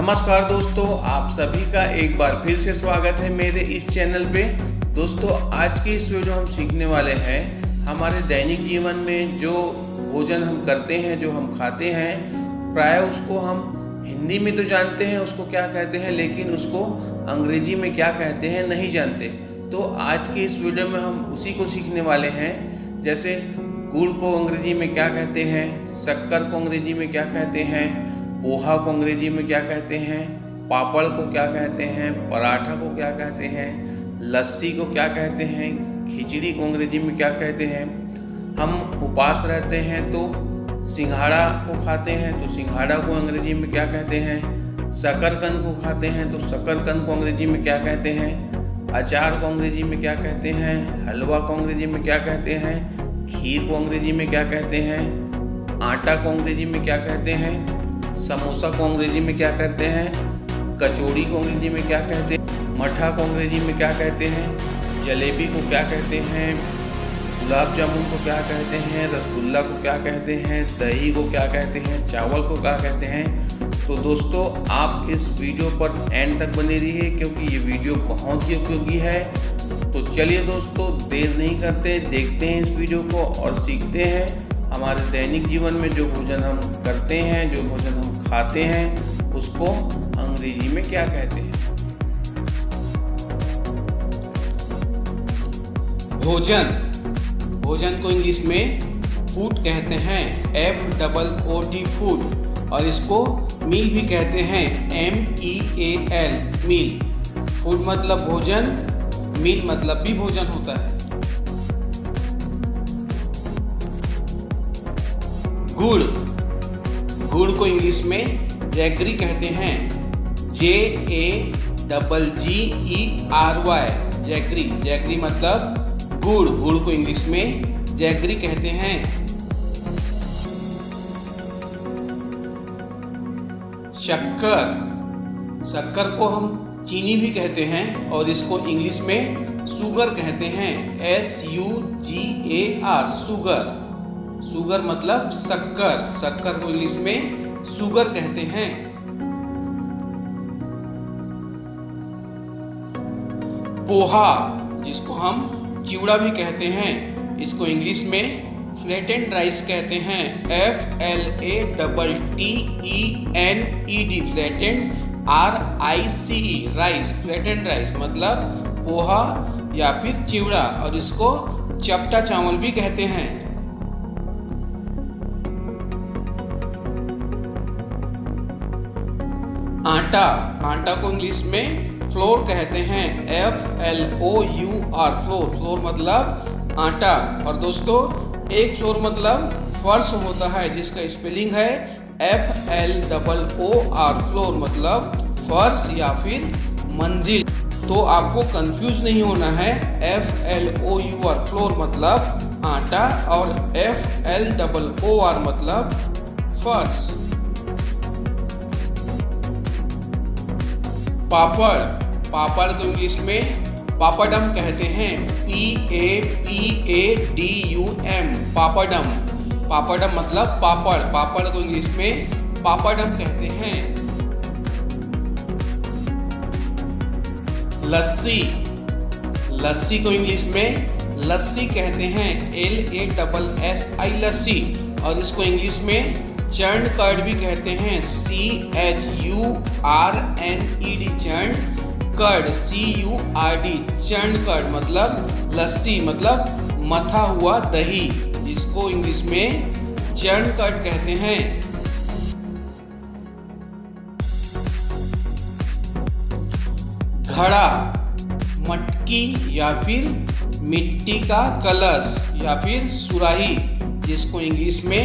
नमस्कार दोस्तों, आप सभी का एक बार फिर से स्वागत है मेरे इस चैनल पे। दोस्तों, आज की इस वीडियो हम सीखने वाले हैं हमारे दैनिक जीवन में जो भोजन हम करते हैं, जो हम खाते हैं, प्राय उसको हम हिंदी में तो जानते हैं उसको क्या कहते हैं, लेकिन उसको अंग्रेजी में क्या कहते हैं नहीं जानते। तो आज की इस वीडियो में हम उसी को सीखने वाले हैं। जैसे गुड़ को अंग्रेजी में क्या कहते हैं, शक्कर को अंग्रेजी में क्या कहते हैं, पोहा को अंग्रेजी में क्या कहते हैं, पापड़ को क्या कहते हैं, पराठा को क्या कहते हैं, लस्सी को क्या कहते हैं, खिचड़ी को अंग्रेजी में क्या कहते हैं। हम उपवास रहते हैं तो सिंघाड़ा को खाते हैं तो सिंघाड़ा को अंग्रेजी में क्या कहते हैं, शकरकंद को खाते हैं तो शकरकंद को अंग्रेजी में क्या कहते हैं, अचार को अंग्रेजी में क्या कहते हैं, हलवा को अंग्रेजी में क्या कहते हैं, खीर को अंग्रेजी में क्या कहते हैं, आटा को अंग्रेजी में क्या कहते हैं, समोसा को अंग्रेजी में क्या कहते हैं, कचौड़ी को अंग्रेजी में क्या कहते हैं, मठा को अंग्रेजी में क्या कहते हैं, जलेबी को क्या कहते हैं, गुलाब जामुन को क्या कहते हैं, रसगुल्ला को क्या कहते हैं, दही को क्या कहते हैं, चावल को क्या कहते हैं। तो दोस्तों, आप इस वीडियो पर एंड तक बने रहिए क्योंकि ये वीडियो बहुत ही उपयोगी है। तो चलिए दोस्तों, देर नहीं करते, देखते हैं इस वीडियो को और सीखते हैं हमारे दैनिक जीवन में जो भोजन हम करते हैं, जो भोजन हम खाते हैं, उसको अंग्रेजी में क्या कहते हैं। भोजन को इंग्लिश में फूड कहते हैं, FOOD फूड, और इसको मील भी कहते हैं, MEAL मील। फूड मतलब भोजन, मील मतलब भी भोजन होता है। गुड़ को इंग्लिश में जैगरी कहते हैं, JAGGERY जैगरी मतलब गुड़ को इंग्लिश में जैगरी कहते हैं। शक्कर को हम चीनी भी कहते हैं और इसको इंग्लिश में शुगर कहते हैं, SUGAR शुगर मतलब शक्कर को इंग्लिश में शुगर कहते हैं। पोहा, जिसको हम चिवड़ा भी कहते हैं, इसको इंग्लिश में फ्लैटेंड राइस कहते हैं, FLATTENED flattened RICE rice, flattened rice मतलब पोहा या फिर चिवड़ा, और इसको चपटा चावल भी कहते हैं। आटा को इंग्लिश में फ्लोर कहते हैं, FLOUR फ्लोर मतलब आटा। और दोस्तों, एक फ्लोर मतलब फर्श होता है, जिसका स्पेलिंग है FLOOR फ्लोर मतलब फर्श या फिर मंजिल। तो आपको कंफ्यूज नहीं होना है, FLOUR फ्लोर मतलब आटा और FLOOR मतलब फर्श। पापड़ को इंग्लिश में पापड़म कहते हैं, PAPADUM पापड़म मतलब पापड़ को इंग्लिश में पापड़म कहते हैं। लस्सी को इंग्लिश में लस्सी कहते हैं, LASSI लस्सी, और इसको इंग्लिश में चर्न कर्ड भी कहते हैं, CHURNED churn curd, CURD churn curd मतलब लस्सी मतलब मथा हुआ दही, जिसको इंग्लिश में चर्न कर्ड कहते हैं। घड़ा, मटकी या फिर मिट्टी का कलश या फिर सुराही, जिसको इंग्लिश में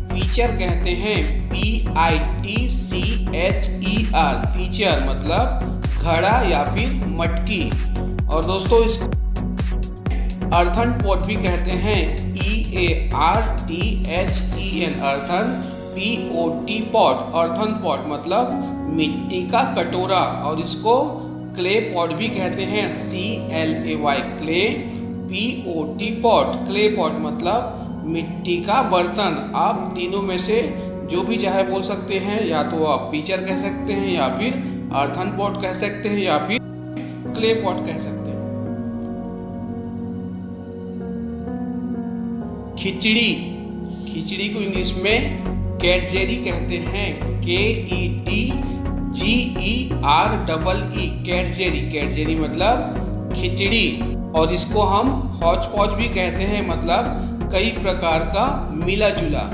पीचर कहते हैं, PITCHER पीचर मतलब घड़ा या फिर मटकी। और दोस्तों, इसको अर्थन पॉट भी कहते हैं, EARTHEN earthen POT pot, earthen pot मतलब मिट्टी का कटोरा, और इसको क्ले पॉट भी कहते हैं, CLAY clay, POT pot clay pot मतलब मिट्टी का बर्तन। आप तीनों में से जो भी चाहे बोल सकते हैं, या तो आप पिचर कह सकते हैं, या फिर अर्थन पॉट कह सकते हैं, या फिर क्ले पॉट कह सकते हैं। खिचड़ी, खिचड़ी को इंग्लिश में कैटजेरी कहते हैं, KETGEREE, कैटजेरी। कैटजेरी मतलब खिचड़ी, और इसको हम हौच पौच भी कहते हैं, मतलब कई प्रकार का मिला जुला।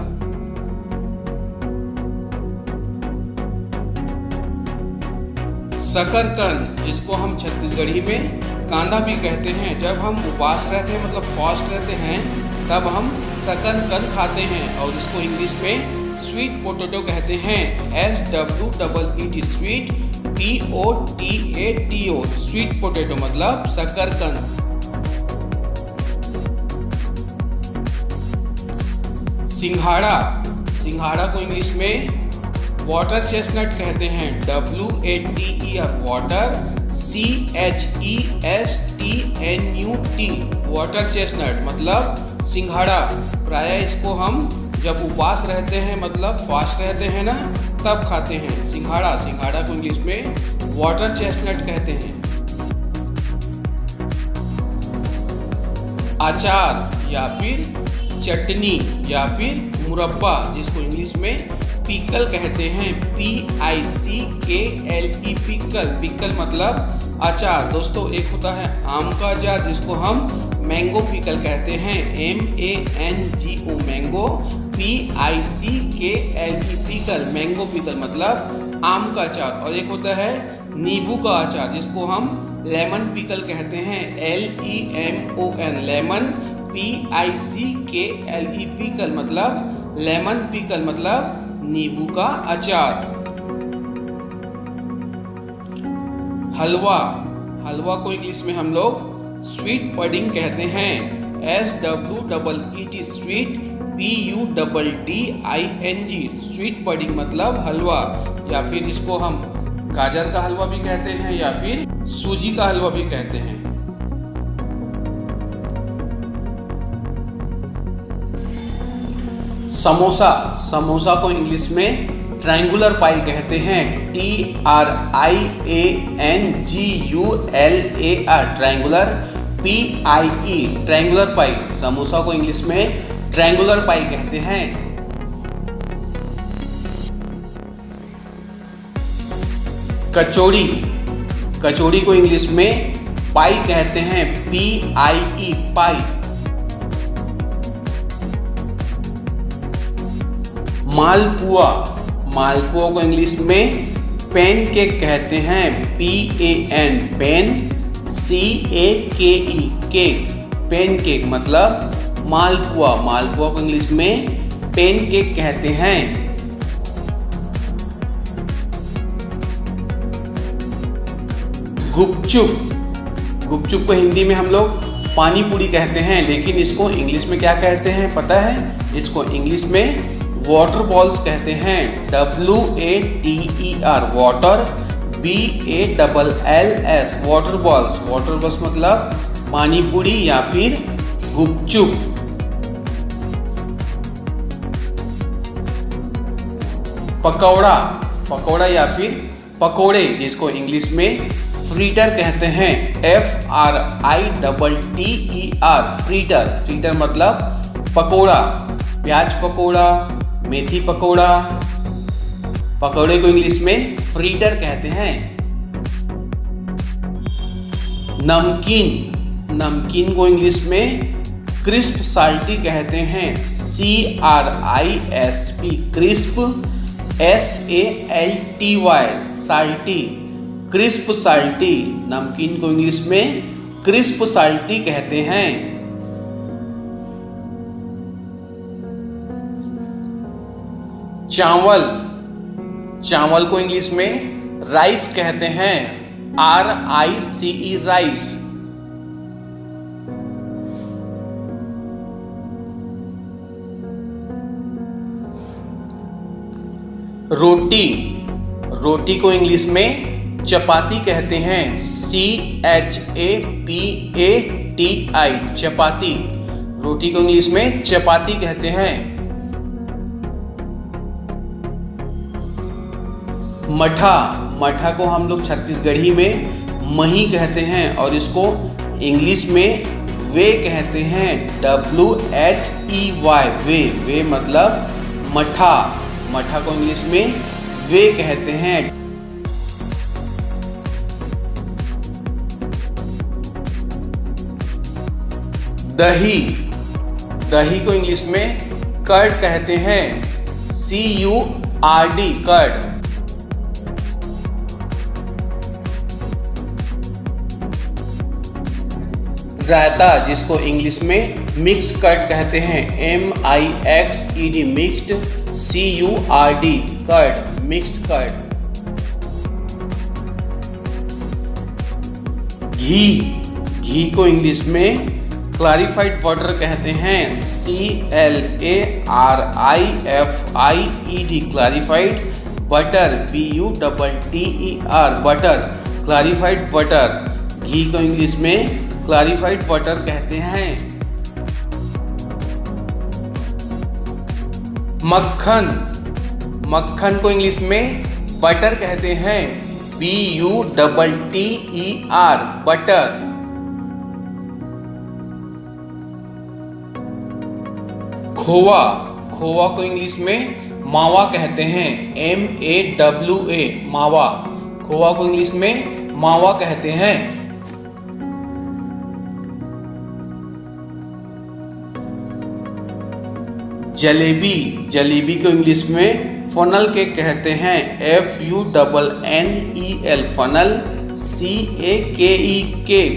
शकरकंद, जिसको हम छत्तीसगढ़ी में कांदा भी कहते हैं, जब हम उपवास रहते हैं मतलब फास्ट रहते हैं तब हम शकरकंद खाते हैं, और इसको इंग्लिश में स्वीट पोटैटो कहते हैं, SWEET, sweet, POTATO, sweet potato मतलब शकरकंद। सिंघाड़ा, सिंघाड़ा को इंग्लिश में वाटर चेस्टनट कहते हैं, WATER, water, CHESTNUT, water chestnut मतलब सिंघाड़ा। प्राय इसको हम जब उपवास रहते हैं मतलब फास्ट रहते हैं ना, तब खाते हैं सिंघाड़ा। सिंघाड़ा को इंग्लिश में वाटर चेस्टनट कहते हैं। अचार या फिर चटनी या फिर मुरब्बा, जिसको इंग्लिश में पिकल कहते हैं, PICKLE, पिकल। पिकल मतलब अचार। दोस्तों एक होता है आम का अचार, जिसको हम मैंगो पिकल कहते हैं, MANGO, mango, PICKLE, pickle, mango pickle मतलब आम का अचार। और एक होता है नींबू का अचार, जिसको हम लेमन पिकल कहते हैं, LEMON, लेमन, PICKLE, पिकल मतलब लेमन पिकल मतलब नींबू का अचार। हलवा, हलवा को इंग्लिश में हम लोग स्वीट पडिंग कहते हैं, SWEET, sweet, PUDDING, sweet pudding मतलब हलवा। या फिर इसको हम गाजर का हलवा भी कहते हैं, या फिर सूजी का हलवा भी कहते हैं। समोसा, समोसा को इंग्लिश में ट्रायंगुलर पाई कहते हैं, TRIANGULAR, ट्रायंगुलर, PIE, ट्रायंगुलर पाई। समोसा को इंग्लिश में ट्रायंगुलर पाई कहते हैं। कचौड़ी, कचौड़ी को इंग्लिश में पाई कहते हैं, PIE, पाई। मालपुआ, मालपुआ को इंग्लिश में पैन केक कहते हैं, PAN, pan, CAKE, cake, pan cake मतलब मालपुआ। मालपुआ को इंग्लिश में पैन केक कहते हैं। गुपचुप, गुपचुप को हिंदी में हम लोग पानी पूरी कहते हैं, लेकिन इसको इंग्लिश में क्या कहते हैं पता है? इसको इंग्लिश में वाटर बॉल्स कहते हैं, WATER, water, BALLS, water balls. Water balls मतलब पानी पूरी या फिर गुपचुप। पकौड़ा, पकौड़ा या फिर पकोड़े, जिसको इंग्लिश में फ्रीटर कहते हैं, FRITTER, फ्रीटर। फ्रीटर मतलब पकोड़ा, प्याज पकोड़ा, मेथी पकोड़ा। पकोड़े को इंग्लिश में फ्रीटर कहते हैं। नमकीन, नमकीन को इंग्लिश में क्रिस्प साल्टी कहते हैं, CRISP, crisp, SALTY, salty, crisp salty. नमकीन को इंग्लिश में क्रिस्प साल्टी कहते हैं। चावल, चावल को इंग्लिश में राइस कहते हैं, RICE, राइस। रोटी, रोटी को इंग्लिश में चपाती कहते हैं, CHAPATI, चपाती। रोटी को इंग्लिश में चपाती कहते हैं। मठा, मठा को हम लोग छत्तीसगढ़ी में मही कहते हैं और इसको इंग्लिश में वे कहते हैं, WHEY, वे मतलब मठा। मठा को इंग्लिश में वे कहते हैं। दही, दही को इंग्लिश में कर्ड कहते हैं, CURD, कर्ड। रायता, जिसको इंग्लिश में मिक्स कर्ड कहते हैं, MIXED, mixed, CURD, curd, mix curd. घी, घी को इंग्लिश में क्लैरिफाइड बटर कहते हैं, CLARIFIED, clarified butter, BUTTER, butter, clarified butter. घी को इंग्लिश में क्लैरिफाइड बटर कहते हैं। मक्खन, मक्खन को इंग्लिश में बटर कहते हैं, BUTTER, बटर। खोवा, खोवा को इंग्लिश में मावा कहते हैं, MAWA, मावा। खोवा को इंग्लिश में मावा कहते हैं। जलेबी, जलेबी को इंग्लिश में फनल केक कहते हैं, FUNNEL, funnel, CAKE, cake,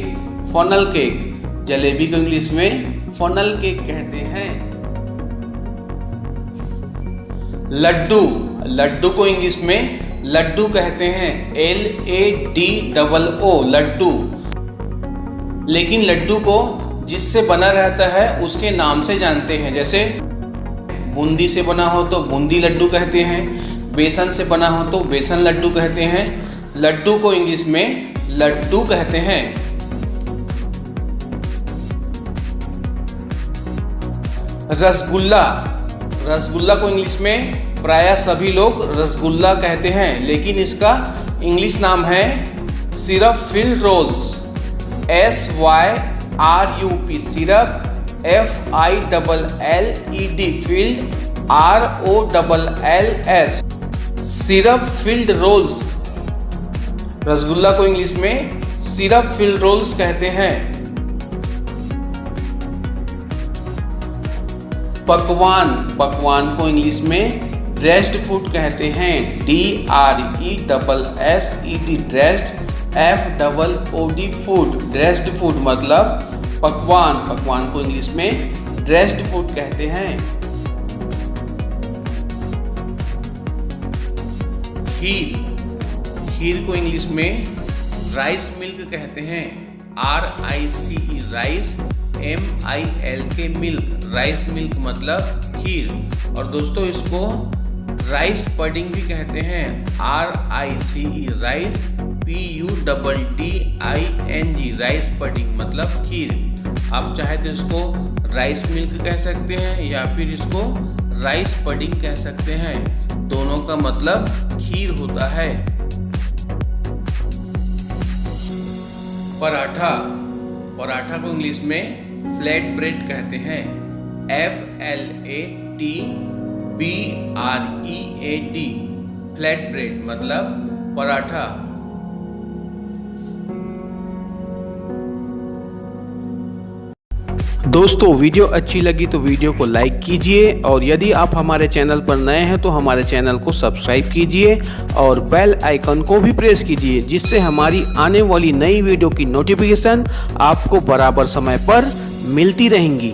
funnel cake. Jalebi को इंग्लिश में फनल केक कहते हैं। लड्डू, लड्डू को इंग्लिश में लड्डू कहते हैं, LADDO, लड्डू। लेकिन लड्डू को जिससे बना रहता है उसके नाम से जानते हैं, जैसे बूंदी से बना हो तो बूंदी लड्डू कहते हैं, बेसन से बना हो तो बेसन लड्डू कहते हैं। लड्डू को इंग्लिश में लड्डू कहते हैं। रसगुल्ला, रसगुल्ला को इंग्लिश में प्रायः सभी लोग रसगुल्ला कहते हैं, लेकिन इसका इंग्लिश नाम है syrup filled rolls, SYRUP, syrup, FILLED, filled, ROLLS, syrup filled rolls. Rasgulla को इंग्लिश में सिरप फील्ड रोल्स कहते हैं। पकवान, पकवान को इंग्लिश में ड्रेस्ड फूड कहते हैं, DRESSED, dressed, FOOD, food, dressed food मतलब पकवान। पकवान को इंग्लिश में ड्रेस्ड फूड कहते हैं। खीर, खीर को इंग्लिश में राइस मिल्क कहते हैं, RICE, rice, MILK, milk, rice milk मतलब खीर। और दोस्तों इसको राइस पडिंग भी कहते हैं, RICE, rice, PUDDING, rice pudding मतलब खीर। आप चाहे तो इसको राइस मिल्क कह सकते हैं या फिर इसको राइस पडिंग कह सकते हैं, दोनों का मतलब खीर होता है। पराठा, पराठा को इंग्लिश में फ्लैट ब्रेड कहते हैं, FLATBREAD, फ्लैट ब्रेड मतलब पराठा। दोस्तों वीडियो अच्छी लगी तो वीडियो को लाइक कीजिए और यदि आप हमारे चैनल पर नए हैं तो हमारे चैनल को सब्सक्राइब कीजिए और बेल आइकन को भी प्रेस कीजिए, जिससे हमारी आने वाली नई वीडियो की नोटिफिकेशन आपको बराबर समय पर मिलती रहेंगी।